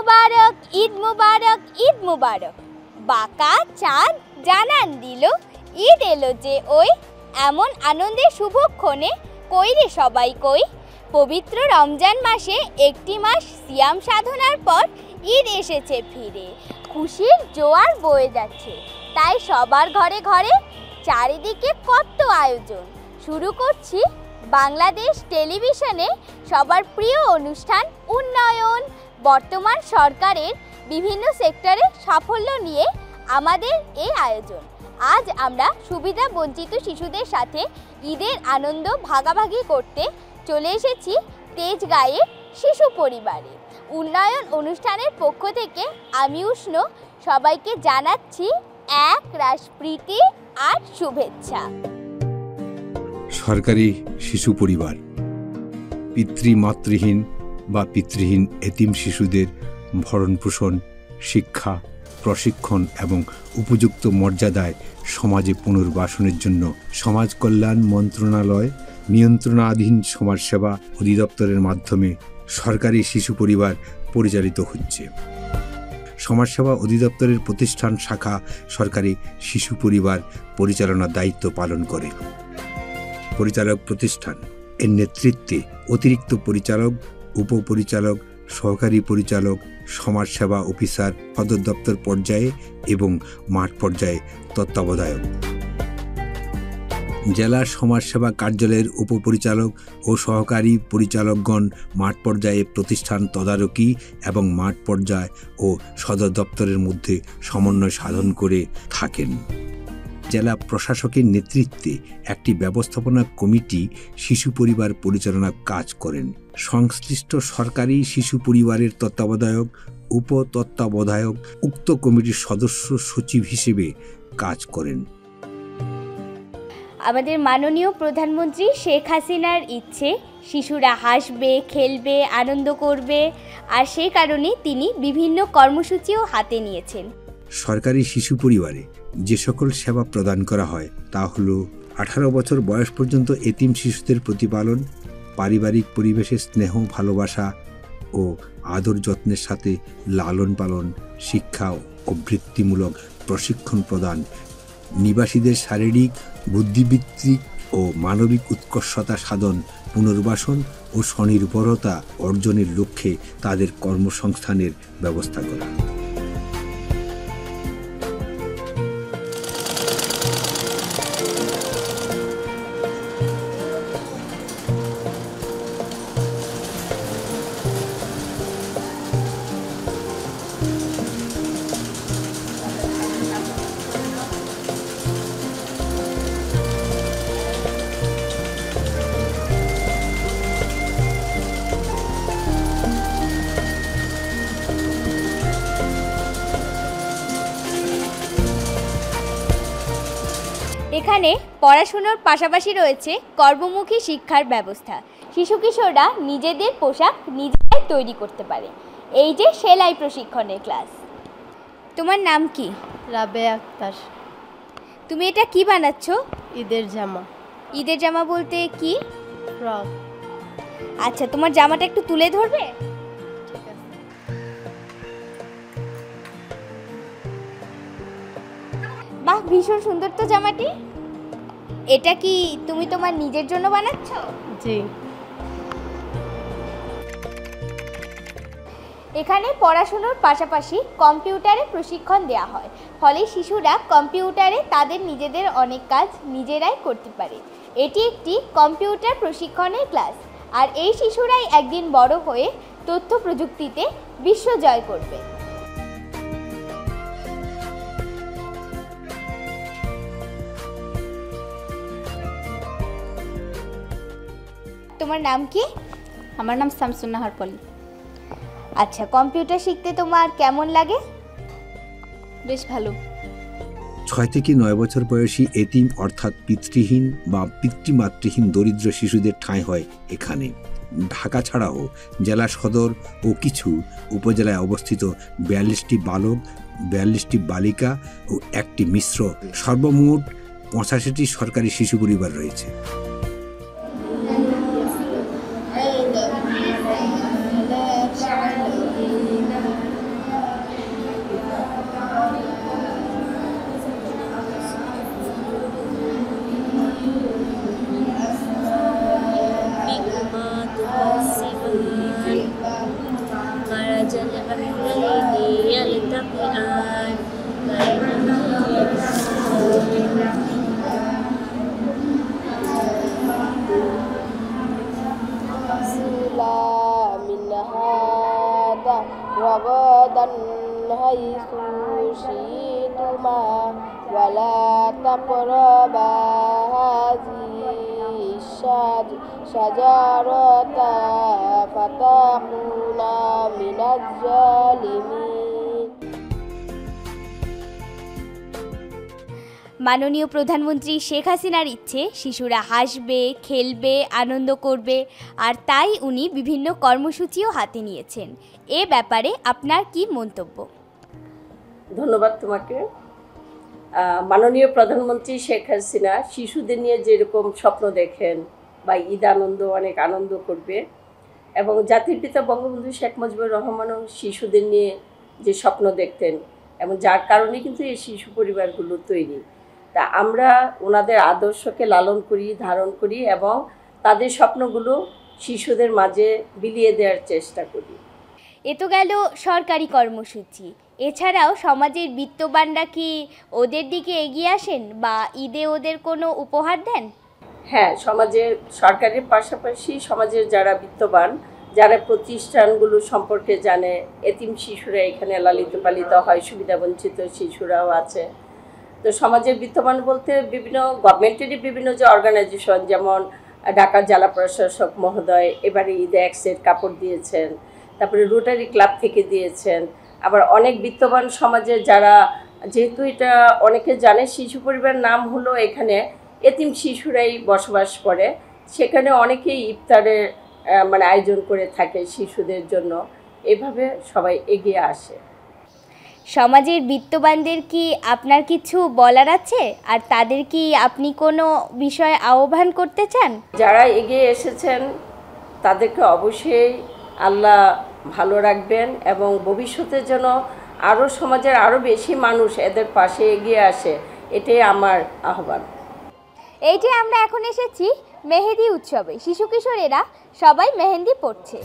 মুবারক, ঈদ মুবারক, ঈদ মুবারক। বাঁকা চাঁদ জানান দিল ঈদ এলো যে ওই, এমন আনন্দের শুভক্ষণে কই রে সবাই কই। পবিত্র রমজান মাসে একটি মাস সিয়াম সাধনার পর ঈদ এসেছে ফিরে, খুশির জোয়ার বয়ে যাচ্ছে, তাই সবার ঘরে ঘরে চারিদিকে কত আয়োজন। শুরু করছি বাংলাদেশ টেলিভিশনে সবার প্রিয় অনুষ্ঠান উন্নয়ন। বর্তমান সরকারের বিভিন্ন সেক্টরে সাফল্য নিয়ে আমাদের এই আয়োজন। আজ আমরা সুবিধা বঞ্চিত শিশুদের সাথে ঈদের আনন্দ ভাগাভাগি করতে চলে এসেছি তেজগাঁয়ের শিশু পরিবারে। উন্নয়ন অনুষ্ঠানের পক্ষ থেকে আমি উষ্ণ সবাইকে জানাচ্ছি এক রাশ প্রীতি আর শুভেচ্ছা। সরকারি শিশু পরিবার পিতৃমাতৃহীন বা পিতৃহীন এতিম শিশুদের ভরণ পোষণ, শিক্ষা, প্রশিক্ষণ এবং উপযুক্ত মর্যাদায় সমাজে পুনর্বাসনের জন্য সমাজ কল্যাণ মন্ত্রণালয় নিয়ন্ত্রণাধীন সমাজসেবা অধিদপ্তরের মাধ্যমে সরকারি শিশু পরিবার পরিচালিত হচ্ছে। সমাজসেবা অধিদপ্তরের প্রতিষ্ঠান শাখা সরকারি শিশু পরিবার পরিচালনার দায়িত্ব পালন করে। পরিচালক প্রতিষ্ঠান এর নেতৃত্বে অতিরিক্ত পরিচালক, উপপরিচালক, সহকারী পরিচালক, সমাজসেবা অফিসার সদর দপ্তর পর্যায়ে এবং মাঠ পর্যায়ে তত্ত্বাবধায়ক। জেলা সমাজসেবা কার্যালয়ের উপপরিচালক ও সহকারী পরিচালকগণ মাঠ পর্যায়ে প্রতিষ্ঠান তদারকি এবং মাঠ পর্যায় ও সদর দপ্তরের মধ্যে সমন্বয় সাধন করে থাকেন। জেলা প্রশাসকের নেতৃত্বে একটি ব্যবস্থাপনা কমিটি শিশু পরিবার পরিচালনা কাজ করেন। সংশ্লিষ্ট সরকারি শিশু পরিবারের তত্ত্বাবধায়ক, উপ তত্ত্বাবধায়ক উক্ত কমিটির সদস্য সচিব হিসেবে কাজ করেন। আমাদের মাননীয় প্রধানমন্ত্রী শেখ হাসিনার ইচ্ছে শিশুরা হাসবে, খেলবে, আনন্দ করবে, আর সেই কারণে তিনি বিভিন্ন কর্মসূচিও হাতে নিয়েছেন। সরকারি শিশু পরিবারে যে সকল সেবা প্রদান করা হয় তা হল 18 বছর বয়স পর্যন্ত এতিম শিশুদের প্রতিপালন, পারিবারিক পরিবেশে স্নেহ, ভালোবাসা ও আদর যত্নের সাথে লালন পালন, শিক্ষা ও বৃত্তিমূলক প্রশিক্ষণ প্রদান, নিবাসীদের শারীরিক, বুদ্ধিবৃত্তিক ও মানবিক উৎকর্ষতা সাধন, পুনর্বাসন ও স্বনির্ভরতা অর্জনের লক্ষ্যে তাদের কর্মসংস্থানের ব্যবস্থা করা। এখানে পড়াশুনোর পাশাপাশি রয়েছে কর্মমুখী শিক্ষার ব্যবস্থা। শিশু কিশোররা নিজেদের পোশাক নিজেরাই তৈরি করতে পারে। এই যে সেলাই প্রশিক্ষণের ক্লাস। তোমার নাম কি? রাবেয়া আক্তার। তুমি এটা কি বানাচ্ছ? ঈদের জামা। ঈদের জামা বলতে কি? ফ্রক। আচ্ছা, তোমার জামাটা একটু তুলে ধরবে? ঠিক আছে। বাহ, ভীষণ সুন্দর তো জামাটি। এটা কি তুমি তোমার নিজের জন্য বানাচ্ছ? জি। এখানে পড়াশোনার পাশাপাশি কম্পিউটারে প্রশিক্ষণ দেওয়া হয়, ফলে শিশুরা কম্পিউটারে তাদের নিজেদের অনেক কাজ নিজেরাই করতে পারে। এটি একটি কম্পিউটার প্রশিক্ষণের ক্লাস, আর এই শিশুরাই একদিন বড় হয়ে তথ্য প্রযুক্তিতে বিশ্ব জয় করবে। তোমার নাম কি? আমার নাম শামসুন্নাহার পলি। আচ্ছা, কম্পিউটার শিখতে তোমার কেমন লাগে? বেশ ভালো। 6 থেকে 9 বছর বয়সী এতিম অর্থাৎ পিতৃহীন বা পিতৃমাতৃহীন দরিদ্র শিশুদের ঠাঁই হয় এখানে। ঢাকা ছাড়াও জেলা সদর ও কিছু উপজেলায় অবস্থিত 42টি বালক, 42টি বালিকা ও একটি মিশ্র সর্বমোট 85টি সরকারি শিশু পরিবার রয়েছে। ولا تقربا هذه الشجرة فتكونا من الظالمين. মাননীয় প্রধানমন্ত্রী শেখ হাসিনার ইচ্ছে শিশুরা হাসবে, খেলবে, আনন্দ করবে, আর তাই উনি বিভিন্ন কর্মসূচিও হাতে নিয়েছেন। এ ব্যাপারে আপনার কি মন্তব্য? ধন্যবাদ তোমাকে। মাননীয় প্রধানমন্ত্রী শেখ হাসিনা শিশুদের নিয়ে যেরকম স্বপ্ন দেখেন বা ঈদ আনন্দ অনেক আনন্দ করবে, এবং জাতির পিতা বঙ্গবন্ধু শেখ মুজিবুর রহমানও শিশুদের নিয়ে যে স্বপ্ন দেখতেন, এবং যার কারণে কিন্তু এই শিশু পরিবারগুলো তৈরি। তা আমরা ওনাদের আদর্শকে লালন করি, ধারণ করি, এবং তাদের স্বপ্নগুলো শিশুদের মাঝে বিলিয়ে দেওয়ার চেষ্টা করি। এ তো গেল সরকারি কর্মসূচি। এছাড়াও সমাজের বিত্তবানরা কি ওদের দিকে এগিয়ে আসেন বা ঈদে ওদের কোনো উপহার দেন? হ্যাঁ, সমাজের সরকারের পাশাপাশি সমাজের যারা বিত্তবান, যারা প্রতিষ্ঠানগুলো সম্পর্কে জানে, এতিম শিশুরা এখানে লালিত পালিত হয়, সুবিধাবঞ্চিত শিশুরাও আছে। তো সমাজের বিত্তবান বলতে বিভিন্ন গভর্নমেন্টেরই বিভিন্ন যে অর্গানাইজেশন, যেমন ঢাকা জেলা প্রশাসক মহোদয় এবারে ঈদে এক সেট কাপড় দিয়েছেন, তারপরে রোটারি ক্লাব থেকে দিয়েছেন। আবার অনেক বিত্তবান সমাজের যারা, যেহেতু এটা অনেকে জানে, শিশু পরিবার নাম হলো এখানে এতিম শিশুরাই বসবাস করে, সেখানে অনেকেই ইফতারের আয়োজন করে থাকে শিশুদের জন্য। এভাবে সবাই এগিয়ে আসে। সমাজের বিত্তবানদের কি আপনার কিছু বলার আছে, আর তাদের কি আপনি কোনো বিষয়ে আহ্বান করতে চান? যারা এগিয়ে এসেছেন তাদেরকে অবশ্যই আল্লাহ ভালো রাখবেন, এবং ভবিষ্যতে যেন আরও সমাজের আরও বেশি মানুষ এদের পাশে এগিয়ে আসে, এটাই আমার আহ্বান। এই যে আমরা এখন এসেছি মেহেদি উৎসবে, শিশু কিশোরেরা সবাই মেহেন্দি পড়ছে।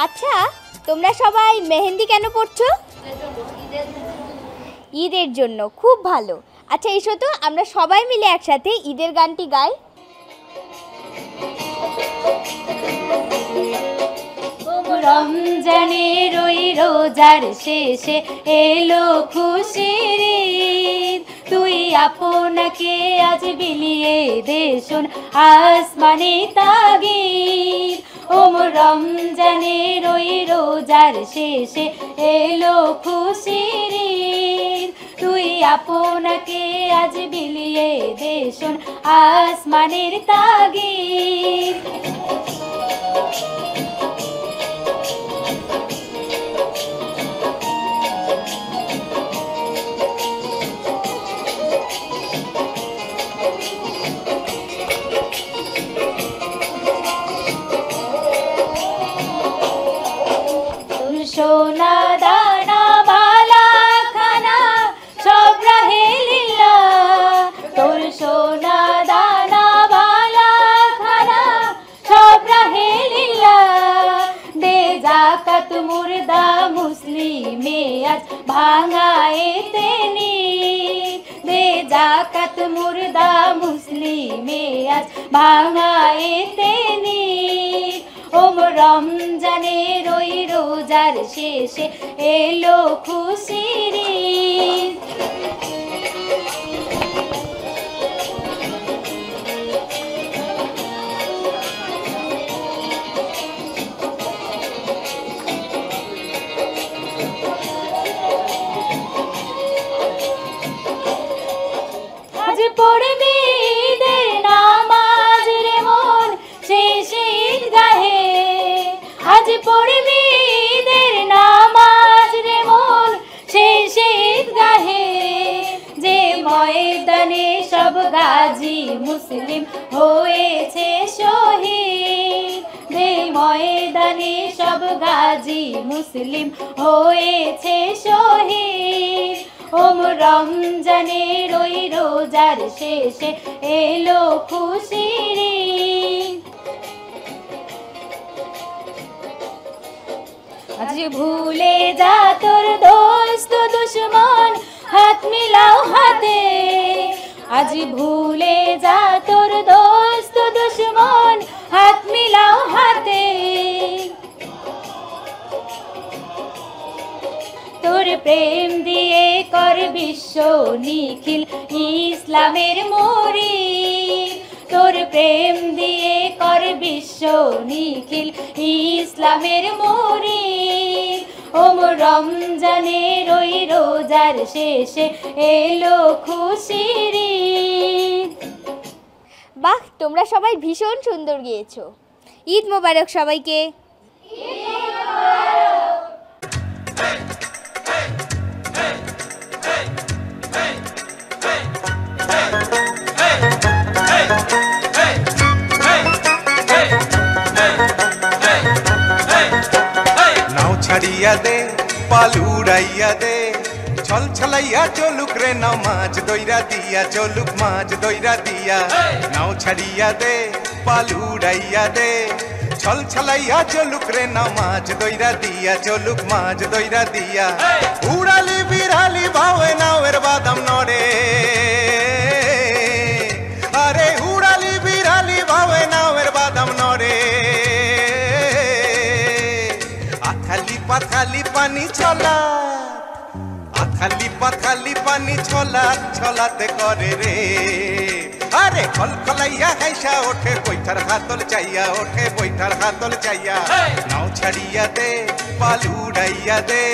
আচ্ছা, তোমরা সবাই মেহেন্দি কেন পড়ছো? ঈদের জন্য। খুব ভালো। আচ্ছা, এসো তো আমরা সবাই মিলে একসাথে ঈদের গানটি গাই। রমজানের ওই রোজার শেষে এলো খুশির ঈদ, তুই আপনাকে আজ বিলিয়ে দে শোন আসমানে তাগিদ। রমজানের ওই রোজার শেষে এলো খুশির ঈদ, তুই আপনাকে আজ বিলিয়ে দে শোন আসমানের তাগিদ। সোনা দানা বালা খানা সব রাহে লীলা, তোর সোনা দানা বালা খানা সব রাহে লীলা। দে জাকাত মুর্দা মুসলিমে আজ ভাঙায়ে তেনি, দে জাকাত মুর্দা মুসলিমে আজ ভাঙায়ে তেনি। রমজানের ওই রোজার শেষে এলো খুশির ঈদ। আজ পড়বি ঈদের নামাজ রে মন শেষে ঈদগাহে, আজ পড়বি ঈদের নামাজ রে মন শেষে ঈদগাহে। যে ময়দানে সব গাজী মুসলিম হয়েছে শহীদ, যে ময়দানে সব গাজী মুসলিম হয়েছে শহীদ। রমজানের ওই রোজার শেষে এলো খুশির ঈদ। আজ ভুলে যা তোর দোস্ত দুশ্মন, হাত মিলাও হাতে। আজ ভুলে যা তোর দোস্ত দুশ্মন, হাত মিলাও হাতে। তোর প্রেম দিয়ে কর বিশ্ব নিখিল ইসলামের মুরিদ। তোর প্রেম দিয়ে কর বিশ্ব নিখিল ইসলামের মুরিদ। ওম রমজানের ওই রোজার শেষে এলো খুশির ঈদ। বাহ, তোমরা সবাই ভীষণ সুন্দর গেয়েছো। ঈদ মোবারক সবাইকে। নাও ছাড়িয়া দে পাল উড়াইয়া দে, ছল ছলাইয়া চলুক রে নাও মাছ দইরা দিয়া, চলুক মাছ দইরা দিয়া। নাও ছাড়িয়া দে পাল উড়াইয়া দে, ছল ছলাইয়া চলুক রে নাও মাছ দইরা দিয়া, চলুক মাছ দইরা দিয়া। উড়ালি বিড়ালি ভাবে নাওয়ের বাদাম নড়ে, আরে উড়ালি বিড়ালি ভাবে নাওয়ের বাদাম নড়ে। আথালি পাথালি পানি ছলা, আথালি পাথালি পানি ছলা, ছলাতে করে রে। আরে খলখলাইয়া হাইসা ওঠে বৈঠার হাতল চাইয়া, ওঠে বৈঠার হাতল চাইয়া। নাও ছাড়িয়া দে পাল উড়াইয়া দে,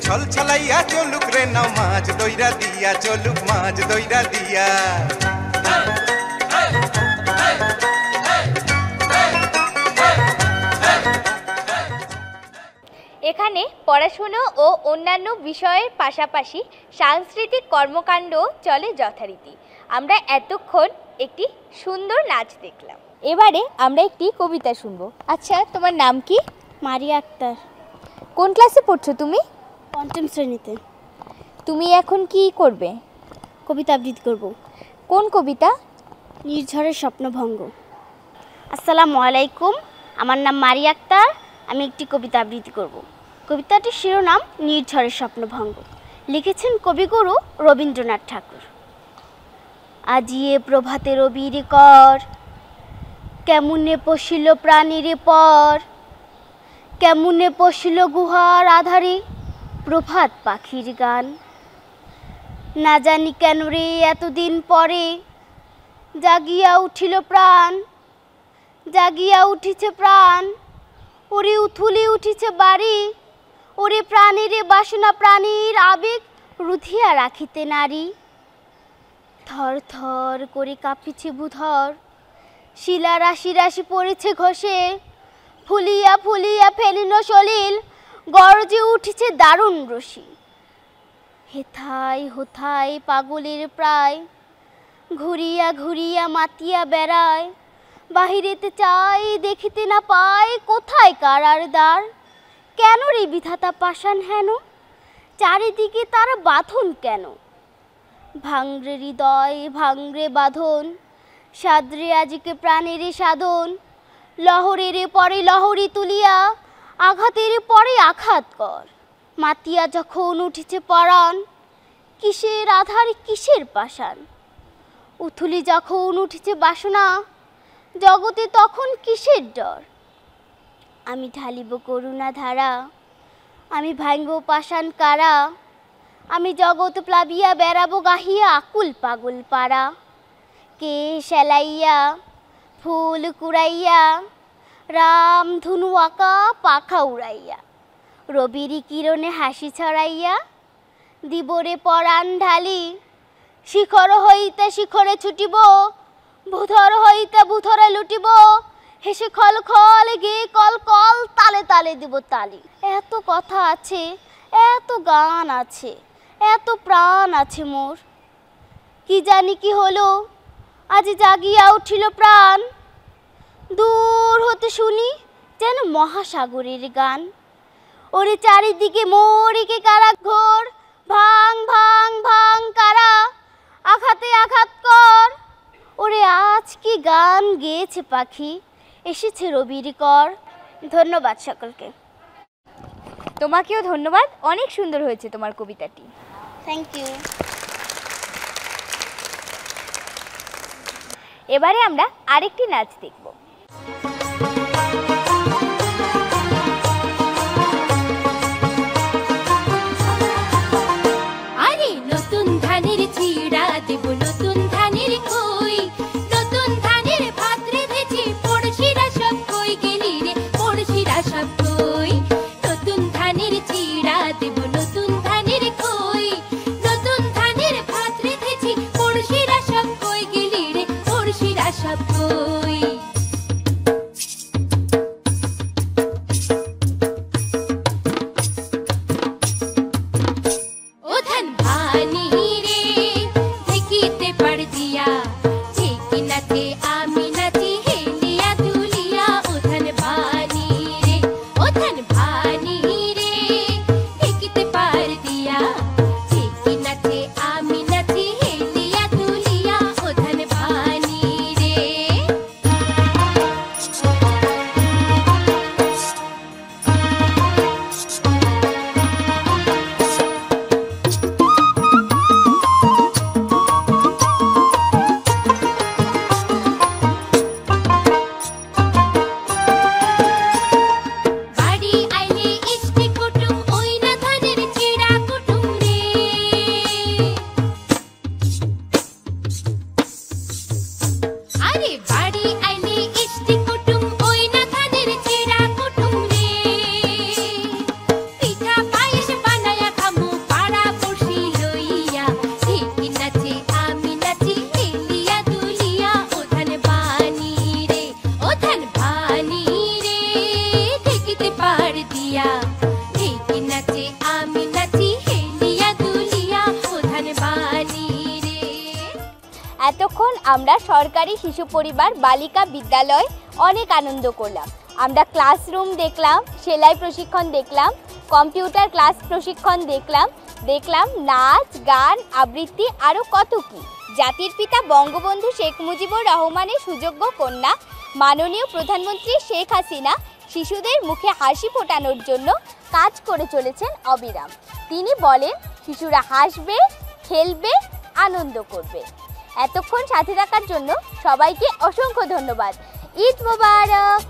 ছল ছলাইয়া চলুক রে নাও মাছ দইরা দিয়া, চলুক মাছ দইরা দিয়া। এখানে পড়াশুনো ও অন্যান্য বিষয়ের পাশাপাশি সাংস্কৃতিক কর্মকাণ্ড চলে যথারীতি। আমরা এতক্ষণ একটি সুন্দর নাচ দেখলাম, এবারে আমরা একটি কবিতা শুনবো। আচ্ছা, তোমার নাম কি? মারিয়া আক্তার, কোন ক্লাসে পড়ছো তুমি? 5ম শ্রেণীতে। তুমি এখন কি করবে? কবিতা আবৃত্তি করব। কোন কবিতা? নির্ঝরের স্বপ্নভঙ্গ। আসসালামু আলাইকুম, আমার নাম মারিয়া আক্তার। আমি একটি কবিতা আবৃত্তি করব। কবিতাটির শিরোনাম নির্ঝরের স্বপ্নভঙ্গ। লিখেছেন কবিগুরু রবীন্দ্রনাথ ঠাকুর। আজিয়ে প্রভাতে রবির কর, কেমনে পশিল প্রাণীর পর। কেমনে পশিল গুহার আধারে প্রভাত পাখির গান। না জানি কেন রে এতদিন পরে জাগিয়া উঠিল প্রাণ। জাগিয়া উঠিছে প্রাণ, ওরে উথুলি উঠিছে বাড়ি। ওরে প্রাণীর বাসনা, প্রাণীর আবেগ রুধিয়া রাখিতে নারী। থর থর করে কাঁপিছে ভূধর, শিলা রাশি রাশি পড়েছে ঘষে। ফুলিয়া ফুলিয়া ফেলিল সলিল, গরজে উঠিছে দারুণ রশি। হেথায় হোথায় পাগলের প্রায়, ঘুরিয়া ঘুরিয়া মাতিয়া বেড়ায়। বাহিরেতে চাই দেখিতে না পায়, কোথায় কারার দ্বার। কেন রে বিধাতা পাষাণ হেন, চারিদিকে তার বাঁধন কেন। ভাঙরে হৃদয় ভাঙরে বাঁধন, সাদরে আজিকে প্রাণের সাধন। লহরের পরে লহরি তুলিয়া, আঘাতের পরে আঘাত কর। মাতিয়া যখন উঠিছে পরাণ, কিসের আধার কিসের পাষাণ। উথুলি যখন উঠিছে বাসনা, জগতে তখন কিসের ডর। আমি ঢালিব করুণা ধারা, আমি ভাঙব পাষাণ কারা। আমি জগৎ প্লাবিয়া বেড়াবো গাহিয়া আকুল পাগল পাড়া। কে সেলাইয়া ফুল কুড়াইয়া, রাম ধনু আঁকা পাখা উড়াইয়া। রবির কিরণে হাসি ছড়াইয়া, দিবরে পরাণ ঢালি। শিখর হইতে শিখরে ছুটিব, ভূধর হইতে ভূধরে লুটিব। হেসে খল খল গিয়ে কল কল, তালে তালে দিব তালি। এত কথা আছে, এত গান আছে, এত প্রাণ আছে মোর। কি জানি কি হলো, আজ জাগিয়া উঠিল প্রাণ। দূর হতে শুনি যেন মহাসাগরের গান। ওরে চারিদিকে মোরিকে কারা ঘোর, ভাং ভাং ভাং কারা, আঘাতে আঘাত কর। ওরে আজ কি গান গেয়েছে পাখি, এসেছে রবির কর। ধন্যবাদ সকলকে। তোমাকেও ধন্যবাদ, অনেক সুন্দর হয়েছে তোমার কবিতাটি। Thank you. এবারে আমরা আরেকটি নাচ দেখব। আরে নতুন ধানের চিড়া দেব নতুন ধানের খই, নতুন ধানের ভাত রেঁধেছি পড়শিরা সব কই গেলি রে পড়শিরা সব কই। নতুন ধানের চিড়া দেব নতুন ধানের খই, নতুন ধানের ভাত রেঁধেছি পড়শিরা সব কই গেলি রে পড়শিরা সব কই। ও ধান ভানি রে দেখিতে পার দিয়া, ঠিক নাচে আমি নাচি হেলিয়া দুলিয়া। ও ধান ভানি রে, ও ধান ভানি রে দেখিতে পার দিয়া, ঠিক নাচে আমি নাচি হেলিয়া দুলিয়া। ও ধান ভানি রে। বাড়ি আইলে ইষ্টি কুটুম ওই না ধানের চিড়া কুটুম রে। আরে বাড়ি আইলে ইষ্টি কুটুম ওই না ধানের চিড়া কুটুম রে। পিঠা পায়েস বানায়া খামু পাড়া পড়শি লইয়া, ঠিক নাচে আমি নাচি হেলিয়া দুলিয়া। ও ধান ভানি রে, ও ধান ভানি রে দেখিতে পার দিয়া, ঠিক নাচে আমি নাচি হেলিয়া দুলিয়া। ও ধান ভানি রে। এতক্ষণ আমরা সরকারি শিশু পরিবার বালিকা বিদ্যালয় অনেক আনন্দ করলাম। আমরা ক্লাসরুম দেখলাম, সেলাই প্রশিক্ষণ দেখলাম, কম্পিউটার ক্লাস প্রশিক্ষণ দেখলাম নাচ, গান, আবৃত্তি, আরও কত কি। জাতির পিতা বঙ্গবন্ধু শেখ মুজিবুর রহমানের সুযোগ্য কন্যা মাননীয় প্রধানমন্ত্রী শেখ হাসিনা শিশুদের মুখে হাসি ফোটানোর জন্য কাজ করে চলেছেন অবিরাম। তিনি বলেন শিশুরা হাসবে, খেলবে, আনন্দ করবে। এতক্ষণ সাথে থাকার জন্য সবাইকে অসংখ্য ধন্যবাদ। ঈদ মোবারক।